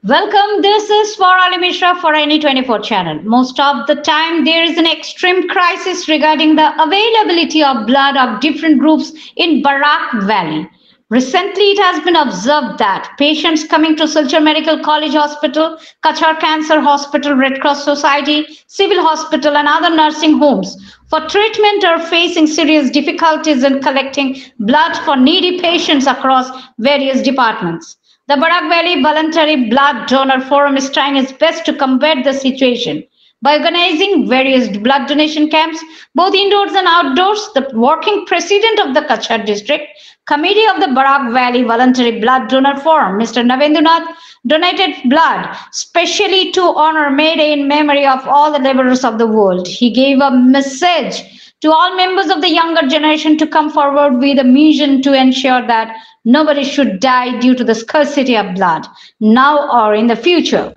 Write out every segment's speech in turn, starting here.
Welcome. This is Farali Mishra for Any24 channel. Most of the time, there is an extreme crisis regarding the availability of blood of different groups in Barak Valley. Recently, it has been observed that patients coming to Silchar Medical College Hospital, Kachar Cancer Hospital, Red Cross Society, Civil Hospital, and other nursing homes for treatment are facing serious difficulties in collecting blood for needy patients across various departments. The Barak Valley Voluntary Blood Donor Forum is trying its best to combat the situation by organizing various blood donation camps, both indoors and outdoors. The working president of the Kachar District Committee of the Barak Valley Voluntary Blood Donor Forum, Mr. Navendunath, donated blood specially to honor May Day in memory of all the laborers of the world. He gave a message to all members of the younger generation to come forward with a mission to ensure that nobody should die due to the scarcity of blood, now or in the future.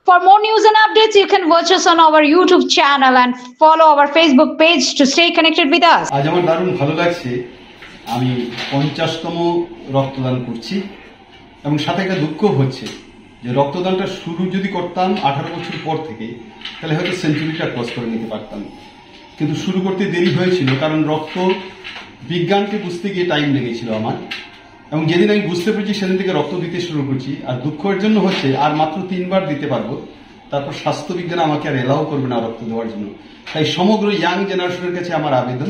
For more news and updates, you can watch us on our YouTube channel and follow our Facebook page to stay connected with us. আজ আমার দারুণ ভালো লাগছে, আমি 50তম রক্তদান করছি এবং সাথে একটা দুঃখ হচ্ছে যে রক্তদানটা শুরু যদি করতাম 18 বছর পর থেকে তাহলে হয়তো সেঞ্চুরিটা ক্রস করে নিতে পারতাম, কিন্তু শুরু করতে দেরি হয়েছিল কারণ রক্ত বিজ্ঞানকে বুঝতে গিয়ে টাইম লেগেছিল আমার। এবং যেদিন আমি বুঝতে পেরেছি সেদিন থেকে রক্ত দিতে শুরু করছি। আর দুঃখের জন্য হচ্ছে আর মাত্র 3 বার দিতে পারবো, তারপর স্বাস্থ্যবিজ্ঞান আমাকে আর এলাও করবে না রক্ত দেওয়ার জন্য। তাই সমগ্র ইয়াং জেনারেশনের কাছে আমার আবেদন,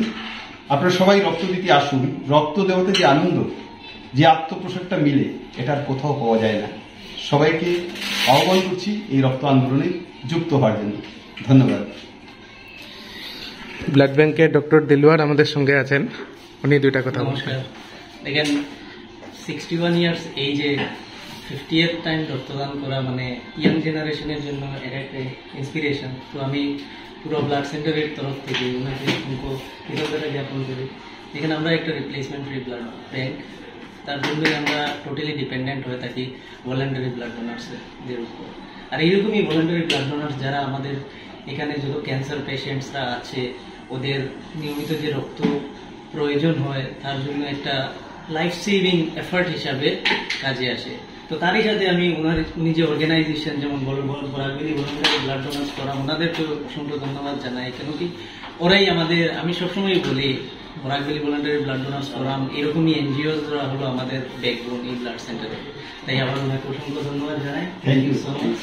আপনারা সবাই রক্ত দিতে আসুন। রক্ত দেওয়াতে যে আনন্দ, যে আত্মপ্রসাদটা মিলে, এটা আর কোথাও পাওয়া যায় না। সবাইকে আহ্বান করছি এই রক্ত আন্দোলনে যুক্ত হওয়ার জন্য। ধন্যবাদ। ব্লাড ব্যাংকের ডক্টর দিলওয়ার আমাদের সঙ্গে আছেন, উনি দুইটা কথা বলবেন। দেখেন 61 ইয়ার্স এইজে 50th টাইম রক্তদান করা মানে ইয়াং জেনারেশনের জন্য এটা একটা ইন্সপিরেশন। তো আমি পুরো ব্লাড সেন্টারের তরফ থেকে ওনাকে কৃতজ্ঞতা জ্ঞাপন করি। এখানে আমরা একটা রিপ্লেসমেন্ট ফ্রি ব্লাড ব্যাংক, তার জন্যই আমরা টোটালি ডিপেন্ডেন্ট হয়ে থাকি ভলান্টারি ব্লাড ডোনার্সদের উপর। আর এইরকমই ভলান্টারি ব্লাড ডোনার্স যারা আমাদের এখানে যত ক্যান্সার পেশেন্টসরা আছে, ওদের নিয়মিত যে রক্ত প্রয়োজন হয় তার জন্য একটা লাইফ সেভিং এফার্ট হিসাবে কাজে আসে। তো তারই সাথে আমি উনি যে অর্গানাইজেশন যেমন Barak valley voluntary blood donors করা, ওনাদেরকে অসংখ্য ধন্যবাদ জানাই। কেন কি ওরাই আমাদের, আমি সবসময় বলি Barak valley voluntary blood donors forum এরকমই এনজিওরা হলো আমাদের ব্যাকবোন এই ব্লাড সেন্টারে। তাই আবার ওনাকে অসংখ্য ধন্যবাদ জানাই। Thank you so much.